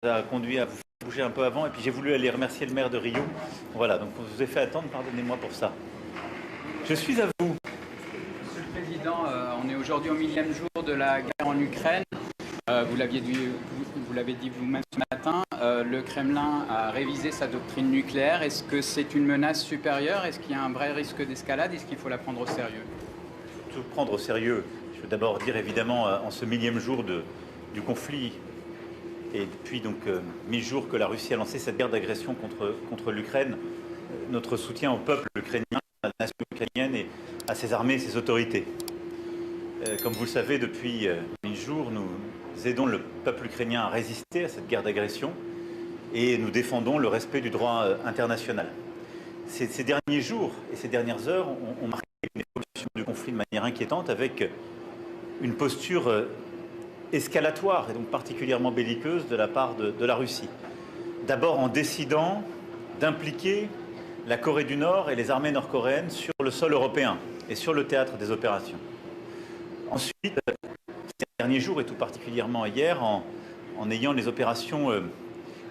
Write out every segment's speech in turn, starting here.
a conduit à vous faire bouger un peu avant, et puis j'ai voulu aller remercier le maire de Rio. Voilà, donc je vous ai fait attendre, pardonnez-moi pour ça. Je suis à vous. Monsieur le Président, on est aujourd'hui au millième jour de la guerre en Ukraine. Vous l'avez dit vous-même ce matin, le Kremlin a révisé sa doctrine nucléaire. Est-ce que c'est une menace supérieure? Est-ce qu'il y a un vrai risque d'escalade? Est-ce qu'il faut la prendre au sérieux? Tout prendre au sérieux. Je veux d'abord dire évidemment, en ce millième jour du conflit, et depuis donc 1000 jours que la Russie a lancé cette guerre d'agression contre l'Ukraine, notre soutien au peuple ukrainien, à la nation ukrainienne et à ses armées et ses autorités. Comme vous le savez, depuis 1000 jours, nous aidons le peuple ukrainien à résister à cette guerre d'agression et nous défendons le respect du droit international. Ces derniers jours et ces dernières heures ont marqué une évolution du conflit de manière inquiétante, avec une posture escalatoire et donc particulièrement belliqueuse de la part de la Russie. D'abord en décidant d'impliquer la Corée du Nord et les armées nord-coréennes sur le sol européen et sur le théâtre des opérations. Ensuite, ces derniers jours et tout particulièrement hier, en ayant les opérations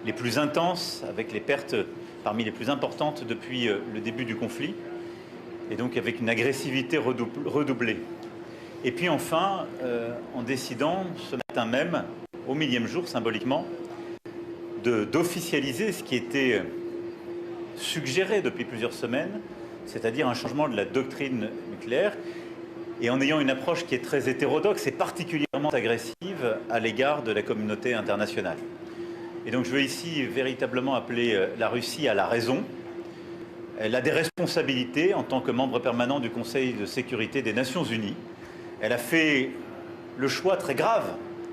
les plus intenses, avec les pertes parmi les plus importantes depuis le début du conflit, et donc avec une agressivité redoublée. Et puis enfin, en décidant ce matin même, au millième jour symboliquement, d'officialiser ce qui était suggéré depuis plusieurs semaines, c'est-à-dire un changement de la doctrine nucléaire, et en ayant une approche qui est très hétérodoxe et particulièrement agressive à l'égard de la communauté internationale. Et donc je veux ici véritablement appeler la Russie à la raison. Elle a des responsabilités en tant que membre permanent du Conseil de sécurité des Nations Unies. Elle a fait le choix très grave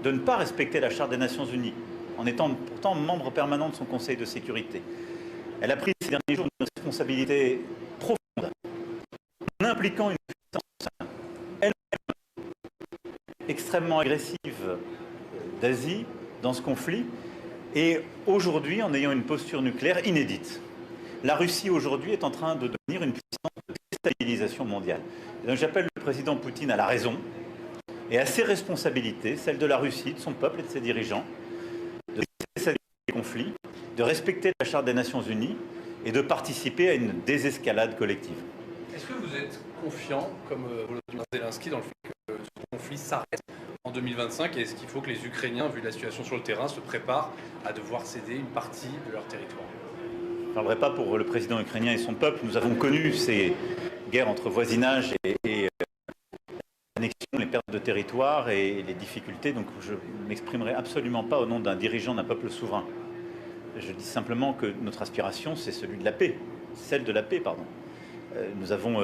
de ne pas respecter la Charte des Nations Unies, en étant pourtant membre permanent de son Conseil de sécurité. Elle a pris ces derniers jours une responsabilité profonde, en impliquant une puissance elle-même extrêmement agressive d'Asie dans ce conflit, et aujourd'hui en ayant une posture nucléaire inédite. La Russie aujourd'hui est en train de devenir une puissance de déstabilisation mondiale. J'appelle le président Poutine à la raison et à ses responsabilités, celles de la Russie, de son peuple et de ses dirigeants, de cesser ces conflits, de respecter la Charte des Nations Unies et de participer à une désescalade collective. Est-ce que vous êtes confiant, comme Volodymyr Zelensky, dans le fait que ce conflit s'arrête en 2025, et est-ce qu'il faut que les Ukrainiens, vu la situation sur le terrain, se préparent à devoir céder une partie de leur territoire? Je ne parlerai pas pour le président ukrainien et son peuple. Nous avons connu ces guerres entre voisinage et l'annexion, les pertes de territoire et les difficultés. Donc je ne m'exprimerai absolument pas au nom d'un dirigeant d'un peuple souverain. Je dis simplement que notre aspiration, c'est celle de la paix, pardon. Nous avons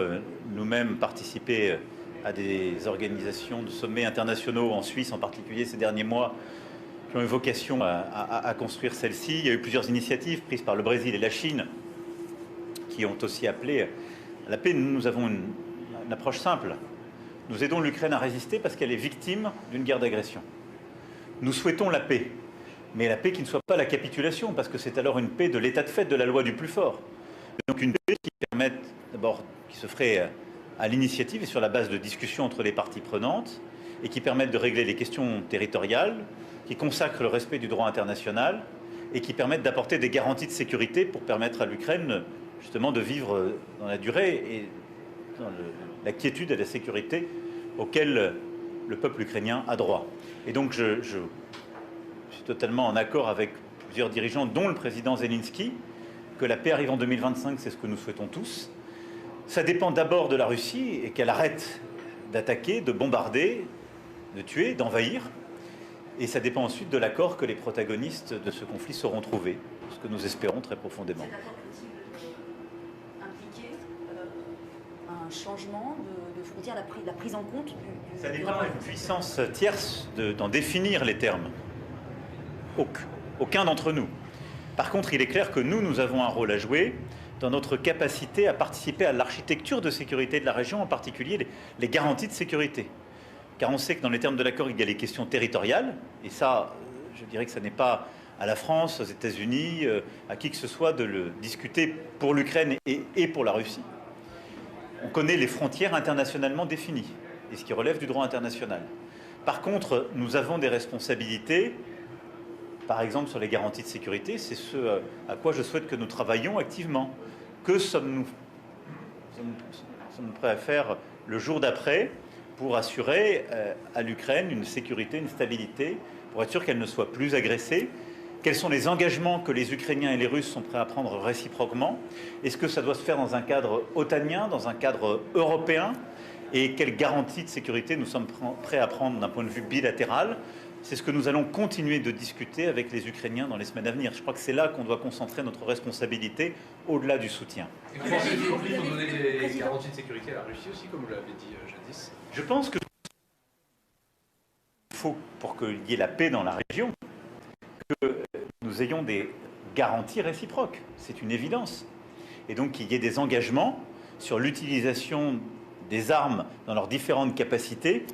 nous-mêmes participé à des organisations de sommets internationaux en Suisse, en particulier ces derniers mois, qui ont eu vocation à construire celle-ci. Il y a eu plusieurs initiatives prises par le Brésil et la Chine qui ont aussi appelé à la paix. Nous avons une approche simple. Nous aidons l'Ukraine à résister parce qu'elle est victime d'une guerre d'agression. Nous souhaitons la paix, mais la paix qui ne soit pas la capitulation, parce que c'est alors une paix de l'état de fait, de la loi du plus fort. Donc une paix qui permette, d'abord, qui se ferait à l'initiative et sur la base de discussions entre les parties prenantes, et qui permette de régler les questions territoriales, qui consacre le respect du droit international et qui permettent d'apporter des garanties de sécurité pour permettre à l'Ukraine justement de vivre dans la durée et dans la quiétude et la sécurité auxquelles le peuple ukrainien a droit. Et donc je suis totalement en accord avec plusieurs dirigeants, dont le président Zelensky, que la paix arrive en 2025, c'est ce que nous souhaitons tous. Ça dépend d'abord de la Russie et qu'elle arrête d'attaquer, de bombarder, de tuer, d'envahir. Et ça dépend ensuite de l'accord que les protagonistes de ce conflit sauront trouver, ce que nous espérons très profondément. Cet accord peut-il impliquer un changement de frontière, la prise en compte du Ça dépend d'une puissance tierce d'en définir les termes. Aucun d'entre nous. Par contre, il est clair que nous avons un rôle à jouer dans notre capacité à participer à l'architecture de sécurité de la région, en particulier les garanties de sécurité. Car on sait que dans les termes de l'accord, il y a les questions territoriales, et ça, je dirais que ça n'est pas à la France, aux États-Unis, à qui que ce soit de le discuter pour l'Ukraine et pour la Russie. On connaît les frontières internationalement définies, et ce qui relève du droit international. Par contre, nous avons des responsabilités par exemple sur les garanties de sécurité, c'est ce à quoi je souhaite que nous travaillions activement. Que sommes-nous prêts à faire le jour d'après pour assurer à l'Ukraine une sécurité, une stabilité, pour être sûr qu'elle ne soit plus agressée? Quels sont les engagements que les Ukrainiens et les Russes sont prêts à prendre réciproquement? Est-ce que ça doit se faire dans un cadre otanien, dans un cadre européen? Et quelles garanties de sécurité nous sommes prêts à prendre d'un point de vue bilatéral? C'est ce que nous allons continuer de discuter avec les Ukrainiens dans les semaines à venir. Je crois que c'est là qu'on doit concentrer notre responsabilité au-delà du soutien. Et vous pensez qu'il faut donner des garanties de sécurité à la Russie aussi, comme vous l'avez dit jadis? Je pense qu'il faut, pour qu'il y ait la paix dans la région, que nous ayons des garanties réciproques. C'est une évidence. Et donc qu'il y ait des engagements sur l'utilisation des armes dans leurs différentes capacités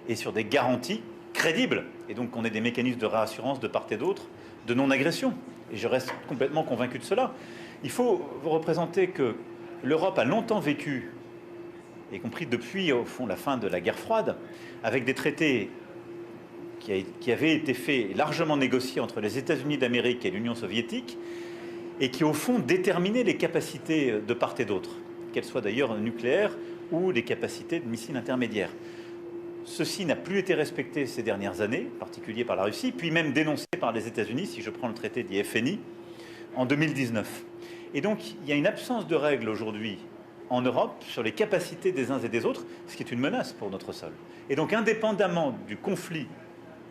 et sur des garanties crédibles. Et donc qu'on ait des mécanismes de réassurance de part et d'autre de non-agression. Et je reste complètement convaincu de cela. Il faut vous représenter que l'Europe a longtemps vécu, y compris depuis, au fond, la fin de la guerre froide, avec des traités qui avaient été faits, largement négociés entre les États-Unis d'Amérique et l'Union soviétique, et qui, au fond, déterminaient les capacités de part et d'autre, qu'elles soient d'ailleurs nucléaires ou des capacités de missiles intermédiaires. Ceci n'a plus été respecté ces dernières années, en particulier par la Russie, puis même dénoncé par les États-Unis, si je prends le traité d'IFNI, en 2019. Et donc, il y a une absence de règles aujourd'hui en Europe sur les capacités des uns et des autres, ce qui est une menace pour notre sol. Et donc, indépendamment du conflit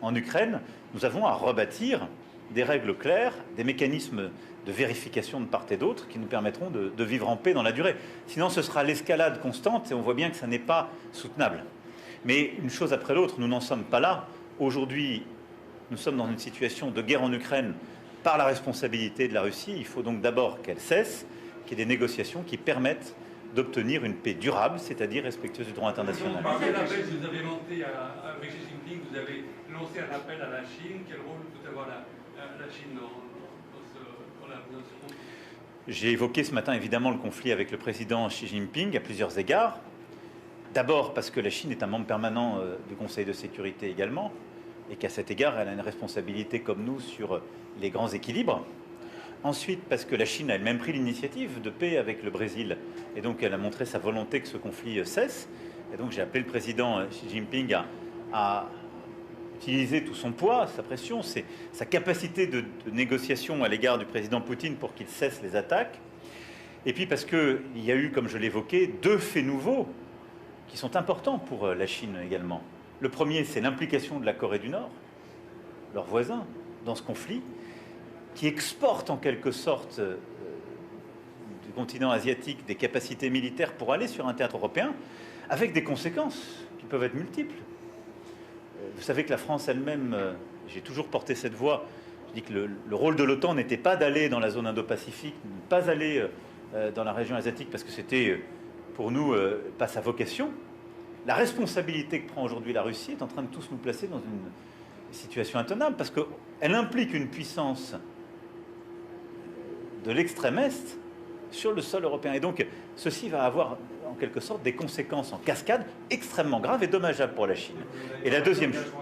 en Ukraine, nous avons à rebâtir des règles claires, des mécanismes de vérification de part et d'autre qui nous permettront de vivre en paix dans la durée. Sinon, ce sera l'escalade constante et on voit bien que ça n'est pas soutenable. Mais une chose après l'autre, nous n'en sommes pas là. Aujourd'hui, nous sommes dans une situation de guerre en Ukraine par la responsabilité de la Russie. Il faut donc d'abord qu'elle cesse, qu'il y ait des négociations qui permettent d'obtenir une paix durable, c'est-à-dire respectueuse du droit international. Quel appel vous avez monté avec Xi Jinping? Vous avez lancé un appel à la Chine. Quel rôle peut avoir la Chine dans ce conflit? J'ai évoqué ce matin évidemment le conflit avec le président Xi Jinping à plusieurs égards. D'abord parce que la Chine est un membre permanent du Conseil de sécurité également, et qu'à cet égard, elle a une responsabilité comme nous sur les grands équilibres. Ensuite, parce que la Chine a elle-même pris l'initiative de paix avec le Brésil, et donc elle a montré sa volonté que ce conflit cesse. Et donc j'ai appelé le président Xi Jinping à utiliser tout son poids, sa pression, sa capacité de négociation à l'égard du président Poutine pour qu'il cesse les attaques. Et puis parce qu'il y a eu, comme je l'évoquais, deux faits nouveaux qui sont importants pour la Chine également. Le premier, c'est l'implication de la Corée du Nord, leur voisin, dans ce conflit, qui exporte en quelque sorte du continent asiatique des capacités militaires pour aller sur un théâtre européen, avec des conséquences qui peuvent être multiples. Vous savez que la France elle-même, j'ai toujours porté cette voix, je dis que le rôle de l'OTAN n'était pas d'aller dans la zone Indo-Pacifique, ne pas aller dans la région asiatique, parce que c'était pour nous pas sa vocation. La responsabilité que prend aujourd'hui la Russie est en train de tous nous placer dans une situation intenable, parce qu'elle implique une puissance de l'extrême Est sur le sol européen. Et donc, ceci va avoir en quelque sorte des conséquences en cascade extrêmement graves et dommageables pour la Chine. Et la deuxième chose,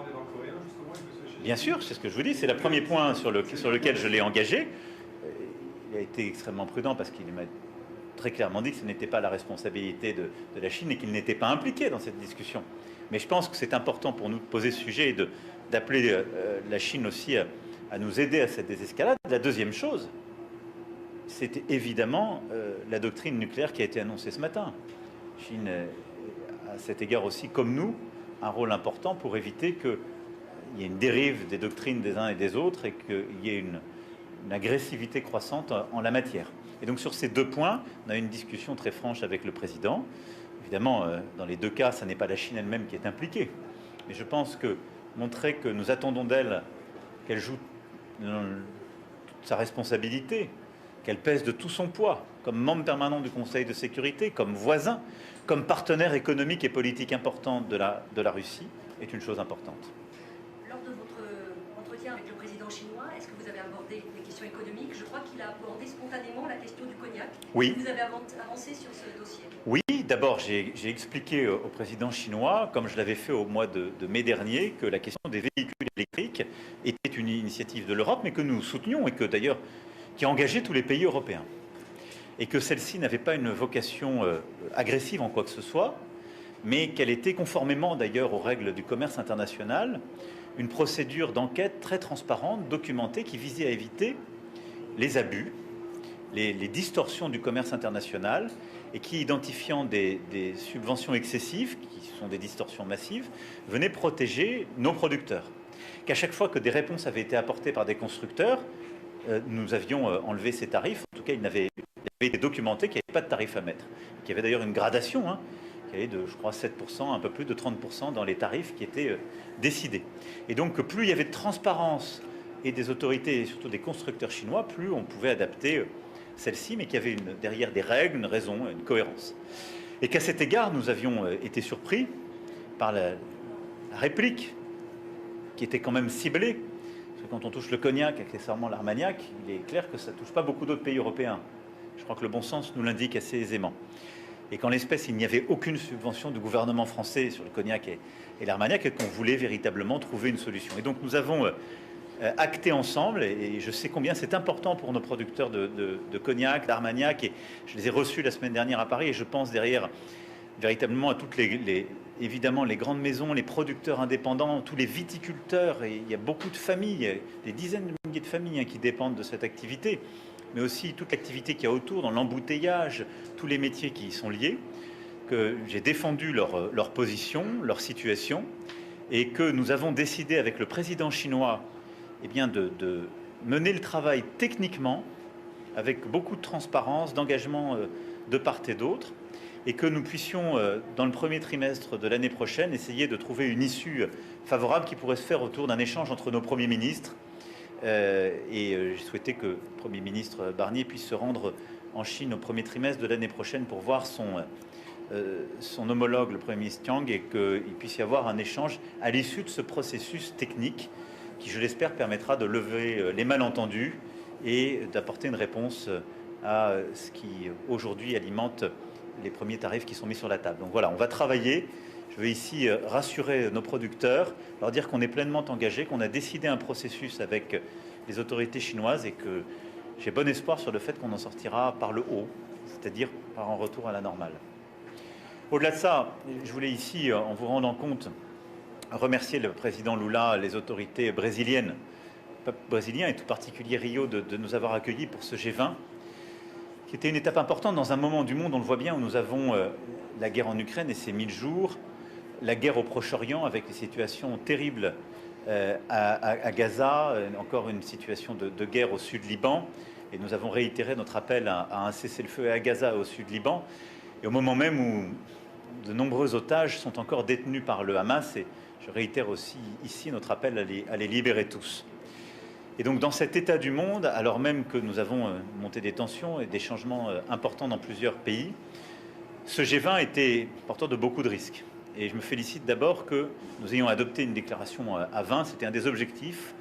bien sûr, c'est ce que je vous dis, c'est le premier point sur lequel je l'ai engagé. Il a été extrêmement prudent parce qu'il m'a très clairement dit que ce n'était pas la responsabilité de la Chine et qu'il n'était pas impliqué dans cette discussion. Mais je pense que c'est important pour nous de poser ce sujet et d'appeler la Chine aussi à nous aider à cette désescalade. La deuxième chose, c'est évidemment la doctrine nucléaire qui a été annoncée ce matin. La Chine, à cet égard aussi, comme nous, un rôle important pour éviter qu'il y ait une dérive des doctrines des uns et des autres et qu'il y ait une agressivité croissante en la matière. Et donc sur ces deux points, on a eu une discussion très franche avec le président. Évidemment, dans les deux cas, ce n'est pas la Chine elle-même qui est impliquée. Mais je pense que montrer que nous attendons d'elle qu'elle joue toute sa responsabilité, qu'elle pèse de tout son poids, comme membre permanent du Conseil de sécurité, comme voisin, comme partenaire économique et politique important de la Russie, est une chose importante. Lors de votre entretien avec le président chinois, est-ce que vous avez abordé les questions économiques? Je crois qu'il a abordé spontanément la question du cognac. Oui. Vous avez avancé sur ce dossier? Oui, d'abord j'ai expliqué au président chinois, comme je l'avais fait au mois de mai dernier, que la question des véhicules électrique était une initiative de l'Europe, mais que nous soutenions et que d'ailleurs qui a engagé tous les pays européens. Et que celle-ci n'avait pas une vocation agressive en quoi que ce soit, mais qu'elle était, conformément d'ailleurs aux règles du commerce international, une procédure d'enquête très transparente, documentée, qui visait à éviter les abus, les distorsions du commerce international, et qui, identifiant des subventions excessives, qui sont des distorsions massives, venait protéger nos producteurs. Qu'à chaque fois que des réponses avaient été apportées par des constructeurs, nous avions enlevé ces tarifs. En tout cas, il avait été documenté qu'il n'y avait pas de tarif à mettre. Qu'il y avait d'ailleurs une gradation, qui allait de, je crois, 7%, un peu plus de 30% dans les tarifs qui étaient décidés. Et donc, plus il y avait de transparence et des autorités, et surtout des constructeurs chinois, plus on pouvait adapter celle-ci, mais qu'il y avait derrière des règles, une raison, une cohérence. Et qu'à cet égard, nous avions été surpris par la réplique qui était quand même ciblée. Parce que quand on touche le cognac, accessoirement l'armagnac, il est clair que ça ne touche pas beaucoup d'autres pays européens. Je crois que le bon sens nous l'indique assez aisément. Et qu'en l'espèce, il n'y avait aucune subvention du gouvernement français sur le cognac et l'armagnac, et qu'on voulait véritablement trouver une solution. Et donc nous avons acté ensemble, et je sais combien c'est important pour nos producteurs de cognac, d'armagnac, et je les ai reçus la semaine dernière à Paris, et je pense derrière véritablement à toutes évidemment les grandes maisons, les producteurs indépendants, tous les viticulteurs, et il y a beaucoup de familles, des dizaines de milliers de familles qui dépendent de cette activité, mais aussi toute l'activité qu'il y a autour, dans l'embouteillage, tous les métiers qui y sont liés, que j'ai défendu leur position, leur situation, et que nous avons décidé avec le président chinois de mener le travail techniquement, avec beaucoup de transparence, d'engagement de part et d'autre, et que nous puissions, dans le premier trimestre de l'année prochaine, essayer de trouver une issue favorable qui pourrait se faire autour d'un échange entre nos premiers ministres. J'ai souhaité que le Premier ministre Barnier puisse se rendre en Chine au premier trimestre de l'année prochaine pour voir son homologue, le Premier ministre Tiang, et qu'il puisse y avoir un échange à l'issue de ce processus technique qui, je l'espère, permettra de lever les malentendus et d'apporter une réponse à ce qui, aujourd'hui, alimente les premiers tarifs qui sont mis sur la table. Donc voilà, on va travailler. Je veux ici rassurer nos producteurs, leur dire qu'on est pleinement engagé, qu'on a décidé un processus avec les autorités chinoises et que j'ai bon espoir sur le fait qu'on en sortira par le haut, c'est-à-dire par un retour à la normale. Au-delà de ça, je voulais ici, en vous rendant compte, remercier le président Lula, les autorités brésiliennes, le peuple brésilien et tout particulier Rio de nous avoir accueillis pour ce G20, qui était une étape importante dans un moment du monde, on le voit bien, où nous avons la guerre en Ukraine et ses 1000 jours, la guerre au Proche-Orient avec les situations terribles à Gaza, encore une situation de guerre au sud Liban, et nous avons réitéré notre appel à un cessez-le-feu à Gaza au sud Liban, et au moment même où de nombreux otages sont encore détenus par le Hamas, et je réitère aussi ici notre appel à les libérer tous. Et donc dans cet état du monde, alors même que nous avons monté des tensions et des changements importants dans plusieurs pays, ce G20 était porteur de beaucoup de risques. Et je me félicite d'abord que nous ayons adopté une déclaration à 20. C'était un des objectifs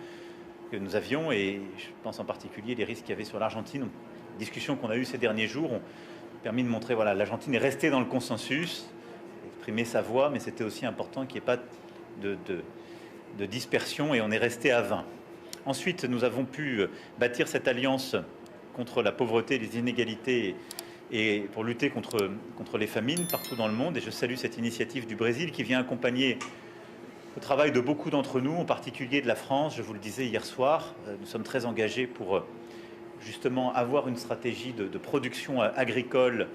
que nous avions, et je pense en particulier les risques qu'il y avait sur l'Argentine. Les discussions qu'on a eues ces derniers jours ont permis de montrer, voilà, l'Argentine est restée dans le consensus, exprimer sa voix, mais c'était aussi important qu'il n'y ait pas de dispersion, et on est resté à 20. Ensuite, nous avons pu bâtir cette alliance contre la pauvreté et les inégalités et pour lutter contre les famines partout dans le monde. Et je salue cette initiative du Brésil qui vient accompagner le travail de beaucoup d'entre nous, en particulier de la France. Je vous le disais hier soir, nous sommes très engagés pour justement avoir une stratégie de production agricole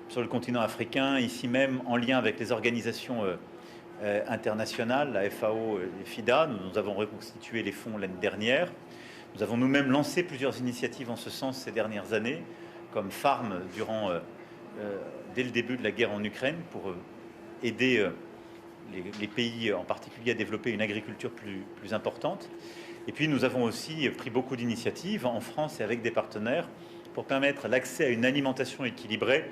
sur le continent africain, ici même en lien avec les organisations internationales, la FAO et FIDA. Nous avons reconstitué les fonds l'année dernière. Nous avons nous-mêmes lancé plusieurs initiatives en ce sens ces dernières années, comme Farm dès le début de la guerre en Ukraine, pour aider les pays en particulier à développer une agriculture plus importante. Et puis nous avons aussi pris beaucoup d'initiatives en France et avec des partenaires pour permettre l'accès à une alimentation équilibrée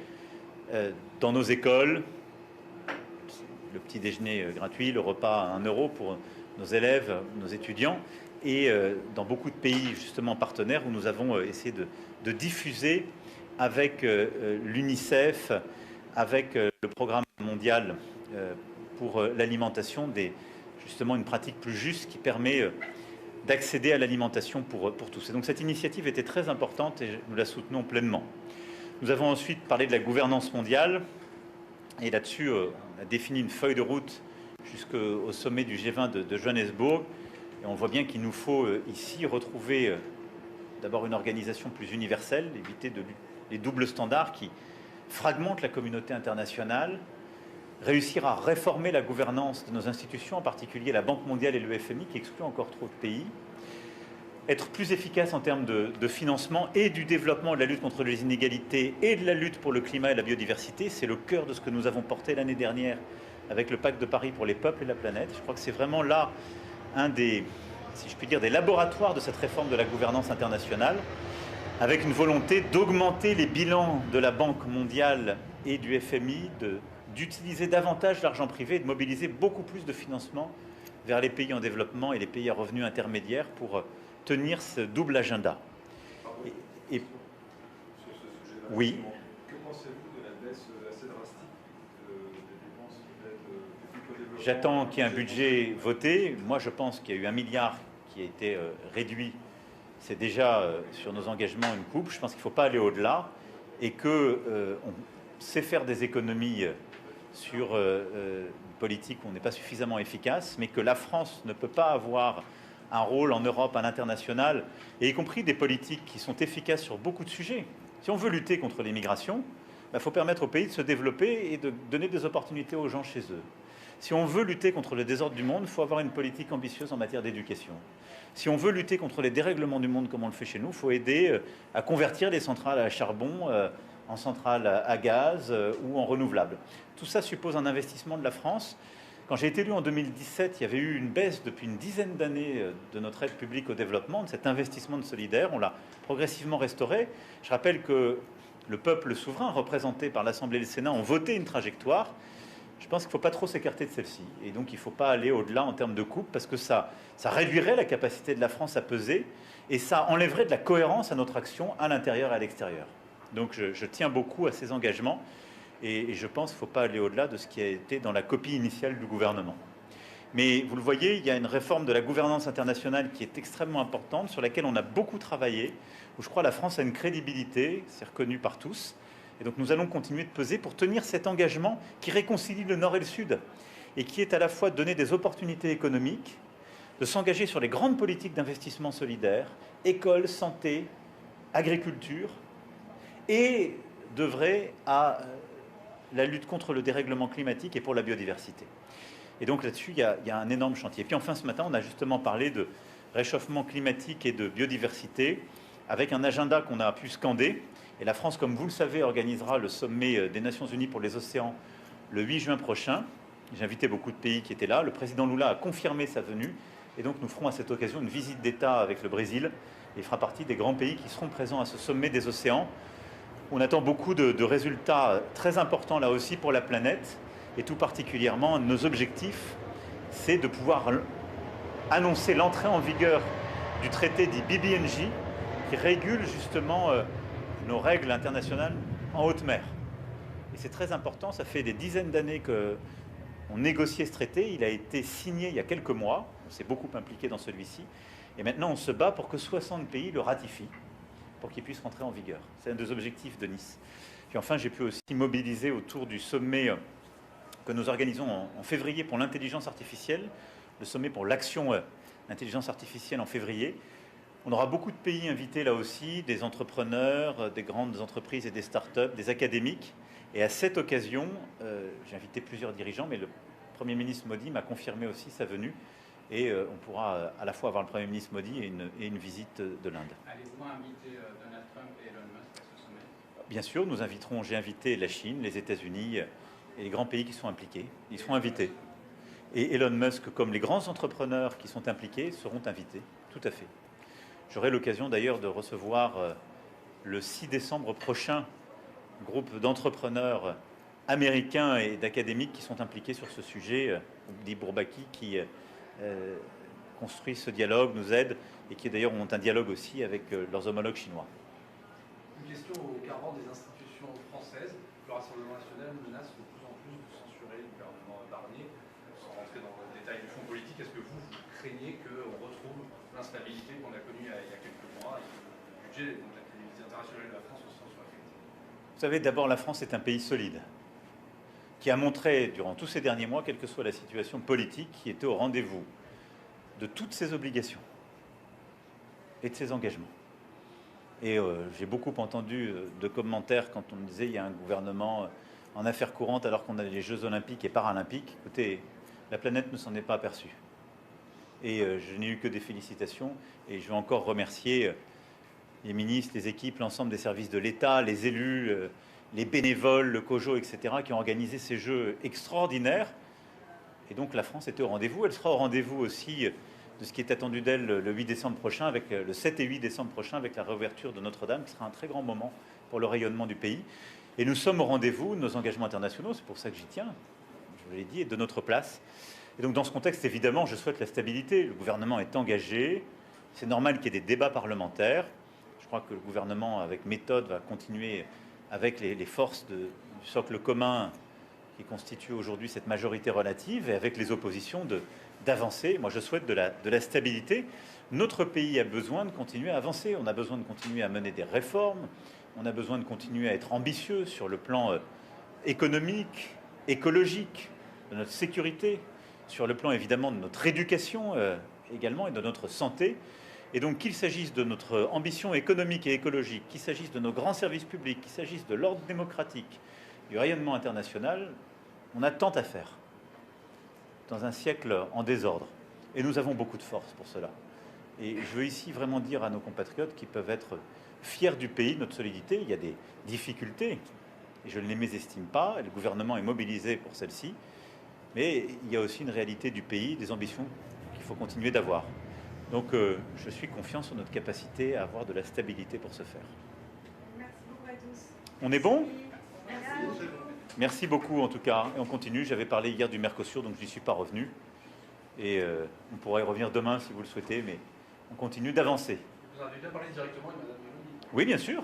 dans nos écoles, le petit déjeuner gratuit, le repas à 1 € pour nos élèves, nos étudiants, et dans beaucoup de pays justement partenaires où nous avons essayé de diffuser avec l'UNICEF, avec le programme mondial pour l'alimentation, justement une pratique plus juste qui permet d'accéder à l'alimentation pour tous. Et donc cette initiative était très importante et nous la soutenons pleinement. Nous avons ensuite parlé de la gouvernance mondiale et là-dessus, on a défini une feuille de route jusqu'au sommet du G20 de Johannesburg. Et on voit bien qu'il nous faut ici retrouver d'abord une organisation plus universelle, éviter les doubles standards qui fragmentent la communauté internationale, réussir à réformer la gouvernance de nos institutions, en particulier la Banque mondiale et le FMI, qui excluent encore trop de pays, être plus efficace en termes de financement et du développement de la lutte contre les inégalités et de la lutte pour le climat et la biodiversité. C'est le cœur de ce que nous avons porté l'année dernière avec le Pacte de Paris pour les peuples et la planète. Je crois que c'est vraiment là un des, si je puis dire, des laboratoires de cette réforme de la gouvernance internationale, avec une volonté d'augmenter les bilans de la Banque mondiale et du FMI, d'utiliser davantage l'argent privé et de mobiliser beaucoup plus de financement vers les pays en développement et les pays à revenus intermédiaires pour tenir ce double agenda. Et sur ce sujet-là, oui. Que pensez-vous de la baisse assez drastique des dépenses qui va être publiques au développement? J'attends qu'il y ait un budget voté. Moi, je pense qu'il y a eu 1 milliard qui a été réduit. C'est déjà sur nos engagements une coupe. Je pense qu'il ne faut pas aller au-delà et qu'on sait faire des économies sur une politique où on n'est pas suffisamment efficace, mais que la France ne peut pas avoir un rôle en Europe, à l'international, et y compris des politiques qui sont efficaces sur beaucoup de sujets. Si on veut lutter contre l'immigration, il faut permettre aux pays de se développer et de donner des opportunités aux gens chez eux. Si on veut lutter contre le désordre du monde, il faut avoir une politique ambitieuse en matière d'éducation. Si on veut lutter contre les dérèglements du monde comme on le fait chez nous, il faut aider à convertir les centrales à charbon en centrales à gaz ou en renouvelables. Tout ça suppose un investissement de la France. Quand j'ai été élu en 2017, il y avait eu une baisse depuis une dizaine d'années de notre aide publique au développement, de cet investissement de solidaire. On l'a progressivement restauré. Je rappelle que le peuple souverain, représenté par l'Assemblée et le Sénat, ont voté une trajectoire. Je pense qu'il ne faut pas trop s'écarter de celle-ci. Et donc, il ne faut pas aller au-delà en termes de coupe, parce que ça réduirait la capacité de la France à peser, et ça enlèverait de la cohérence à notre action à l'intérieur et à l'extérieur. Donc, je tiens beaucoup à ces engagements. Et je pense qu'il ne faut pas aller au-delà de ce qui a été dans la copie initiale du gouvernement. Mais vous le voyez, il y a une réforme de la gouvernance internationale qui est extrêmement importante, sur laquelle on a beaucoup travaillé, où je crois la France a une crédibilité, c'est reconnu par tous. Et donc nous allons continuer de peser pour tenir cet engagement qui réconcilie le Nord et le Sud, et qui est à la fois de donner des opportunités économiques, de s'engager sur les grandes politiques d'investissement solidaire, école, santé, agriculture, et d'œuvrer à la lutte contre le dérèglement climatique et pour la biodiversité. Et donc là-dessus, il y a un énorme chantier. Et puis enfin, ce matin, on a justement parlé de réchauffement climatique et de biodiversité, avec un agenda qu'on a pu scander. Et la France, comme vous le savez, organisera le sommet des Nations Unies pour les océans le 8 juin prochain. J'ai invité beaucoup de pays qui étaient là. Le président Lula a confirmé sa venue. Et donc nous ferons à cette occasion une visite d'État avec le Brésil. Et il fera partie des grands pays qui seront présents à ce sommet des océans. On attend beaucoup de résultats très importants là aussi pour la planète. Et tout particulièrement, nos objectifs, c'est de pouvoir annoncer l'entrée en vigueur du traité dit BBNJ, qui régule justement nos règles internationales en haute mer. Et c'est très important, ça fait des dizaines d'années qu'on négociait ce traité. Il a été signé il y a quelques mois, on s'est beaucoup impliqué dans celui-ci. Et maintenant, on se bat pour que 60 pays le ratifient, pour qu'il puisse rentrer en vigueur. C'est un des objectifs de Nice. Puis enfin, j'ai pu aussi mobiliser autour du sommet que nous organisons en février pour l'intelligence artificielle, le sommet pour l'action intelligence artificielle en février. On aura beaucoup de pays invités là aussi, des entrepreneurs, des grandes entreprises et des start-up, des académiques. Et à cette occasion, j'ai invité plusieurs dirigeants, mais le Premier ministre Modi m'a confirmé aussi sa venue. Et on pourra à la fois avoir le Premier ministre Modi et une visite de l'Inde. Allez-vous inviter Donald Trump et Elon Musk à ce sommet? Bien sûr, nous inviterons, j'ai invité la Chine, les États-Unis et les grands pays qui sont impliqués. Ils seront invités. Et Elon Musk, comme les grands entrepreneurs qui sont impliqués, seront invités, tout à fait. J'aurai l'occasion d'ailleurs de recevoir le 6 décembre prochain un groupe d'entrepreneurs américains et d'académiques qui sont impliqués sur ce sujet, dit Bourbaki, qui construit ce dialogue, nous aide, et qui d'ailleurs ont un dialogue aussi avec leurs homologues chinois. Une question au carrefour des institutions françaises. Le Rassemblement national menace de plus en plus de censurer le gouvernement Barnier, sans rentrer dans le détail du fond politique. drastique, est-ce que vous craignez qu'on retrouve l'instabilité qu'on a connue il y a quelques mois et que le budget de la télévision internationale de la France se soit affecté? Vous savez, d'abord, la France est un pays solide, qui a montré durant tous ces derniers mois, quelle que soit la situation politique, qui était au rendez-vous de toutes ses obligations et de ses engagements. Et j'ai beaucoup entendu de commentaires quand on me disait il y a un gouvernement en affaires courantes alors qu'on a les Jeux olympiques et paralympiques. Écoutez, la planète ne s'en est pas aperçue. Et je n'ai eu que des félicitations. Et je veux encore remercier les ministres, les équipes, l'ensemble des services de l'État, les élus, les bénévoles, le COJO, etc., qui ont organisé ces Jeux extraordinaires. Et donc la France était au rendez-vous. Elle sera au rendez-vous aussi de ce qui est attendu d'elle le 8 décembre prochain, avec le 7 et 8 décembre prochain, avec la réouverture de Notre-Dame, qui sera un très grand moment pour le rayonnement du pays. Et nous sommes au rendez-vous de nos engagements internationaux, c'est pour ça que j'y tiens, je vous l'ai dit, et de notre place. Et donc dans ce contexte, évidemment, je souhaite la stabilité. Le gouvernement est engagé, c'est normal qu'il y ait des débats parlementaires. Je crois que le gouvernement, avec méthode, va continuer avec les forces du socle commun qui constitue aujourd'hui cette majorité relative, et avec les oppositions d'avancer. Moi, je souhaite de la stabilité. Notre pays a besoin de continuer à avancer. On a besoin de continuer à mener des réformes. On a besoin de continuer à être ambitieux sur le plan économique, écologique, de notre sécurité, sur le plan évidemment de notre éducation également et de notre santé. Et donc qu'il s'agisse de notre ambition économique et écologique, qu'il s'agisse de nos grands services publics, qu'il s'agisse de l'ordre démocratique, du rayonnement international, on a tant à faire dans un siècle en désordre. Et nous avons beaucoup de force pour cela. Et je veux ici vraiment dire à nos compatriotes qui peuvent être fiers du pays, de notre solidité. Il y a des difficultés, et je ne les mésestime pas. Le gouvernement est mobilisé pour celles-ci. Mais il y a aussi une réalité du pays, des ambitions qu'il faut continuer d'avoir. Donc je suis confiant sur notre capacité à avoir de la stabilité pour ce faire. Merci beaucoup à tous. On est bon ? Merci. Merci beaucoup en tout cas. Et on continue. J'avais parlé hier du Mercosur, donc je n'y suis pas revenu. Et on pourra y revenir demain si vous le souhaitez, mais on continue d'avancer. Vous en avez déjà parlé directement avec Mme Meloni? Oui, bien sûr.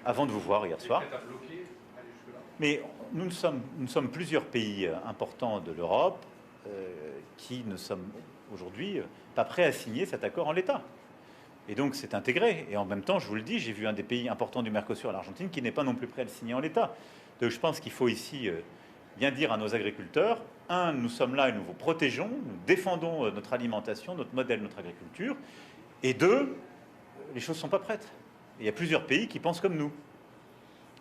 Avant de vous voir hier soir. Prête à bloquer, aller jusque-là? Mais nous sommes plusieurs pays importants de l'Europe qui ne sommes aujourd'hui pas prêts à signer cet accord en l'état. Et donc c'est intégré. Et en même temps, je vous le dis, j'ai vu un des pays importants du Mercosur, l'Argentine, qui n'est pas non plus prêt à le signer en l'état. Donc je pense qu'il faut ici bien dire à nos agriculteurs, un, nous sommes là et nous vous protégeons, nous défendons notre alimentation, notre modèle, notre agriculture. Et deux, les choses ne sont pas prêtes. Et il y a plusieurs pays qui pensent comme nous,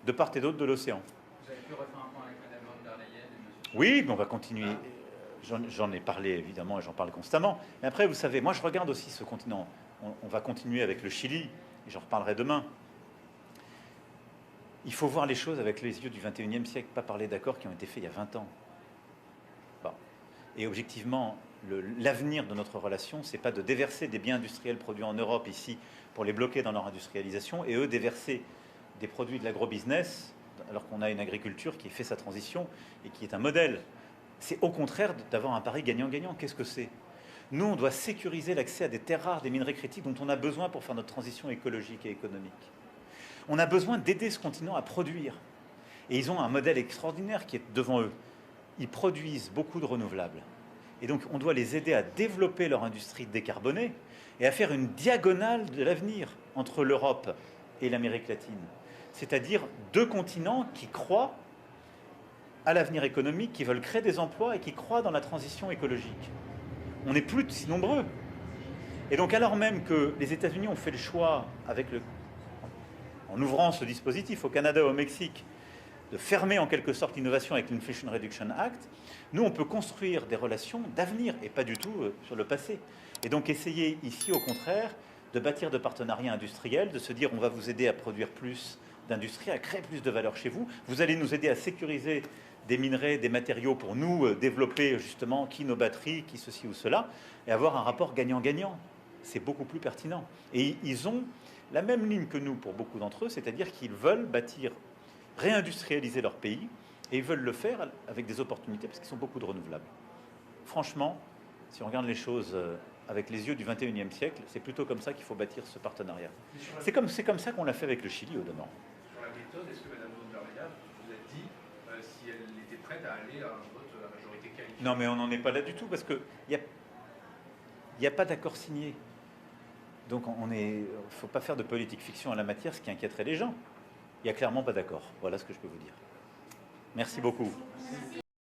de part et d'autre de l'océan. Vous avez pu refaire un point avec Mme von der Leyen et M. Oui, mais on va continuer. J'en ai parlé évidemment et j'en parle constamment. Mais après, vous savez, moi je regarde aussi ce continent. On va continuer avec le Chili, et j'en reparlerai demain. Il faut voir les choses avec les yeux du 21e siècle, pas parler d'accords qui ont été faits il y a 20 ans. Bon. Et objectivement, l'avenir de notre relation, c'est pas de déverser des biens industriels produits en Europe ici pour les bloquer dans leur industrialisation et eux déverser des produits de l'agrobusiness alors qu'on a une agriculture qui fait sa transition et qui est un modèle. C'est au contraire d'avoir un pari gagnant-gagnant. Qu'est-ce que c'est ? Nous, on doit sécuriser l'accès à des terres rares, des minerais critiques dont on a besoin pour faire notre transition écologique et économique. On a besoin d'aider ce continent à produire. Et ils ont un modèle extraordinaire qui est devant eux. Ils produisent beaucoup de renouvelables. Et donc, on doit les aider à développer leur industrie décarbonée et à faire une diagonale de l'avenir entre l'Europe et l'Amérique latine. C'est-à-dire deux continents qui croient à l'avenir économique, qui veulent créer des emplois et qui croient dans la transition écologique. On n'est plus si nombreux. Et donc, alors même que les États-Unis ont fait le choix, en ouvrant ce dispositif au Canada et au Mexique, de fermer en quelque sorte l'innovation avec l'Inflation Reduction Act, nous, on peut construire des relations d'avenir et pas du tout sur le passé. Et donc, essayer ici, au contraire, de bâtir de partenariats industriels, de se dire on va vous aider à produire plus d'industrie, à créer plus de valeur chez vous. Vous allez nous aider à sécuriser des minerais, des matériaux pour nous développer justement qui nos batteries, qui ceci ou cela, et avoir un rapport gagnant-gagnant. C'est beaucoup plus pertinent. Et ils ont la même ligne que nous pour beaucoup d'entre eux, c'est-à-dire qu'ils veulent bâtir, réindustrialiser leur pays, et ils veulent le faire avec des opportunités, parce qu'ils ont beaucoup de renouvelables. Franchement, si on regarde les choses avec les yeux du 21e siècle, c'est plutôt comme ça qu'il faut bâtir ce partenariat. C'est comme ça qu'on l'a fait avec le Chili, au demeurant. Sur la méthode, est-ce que Mme von der Leyen vous a dit si elle était prête à aller à un vote à majorité qualifiée? Non, mais on n'en est pas là du tout, parce qu'il y a n'y a pas d'accord signé. Donc il ne faut pas faire de politique fiction en la matière, ce qui inquiéterait les gens. Il n'y a clairement pas d'accord. Voilà ce que je peux vous dire. Merci beaucoup.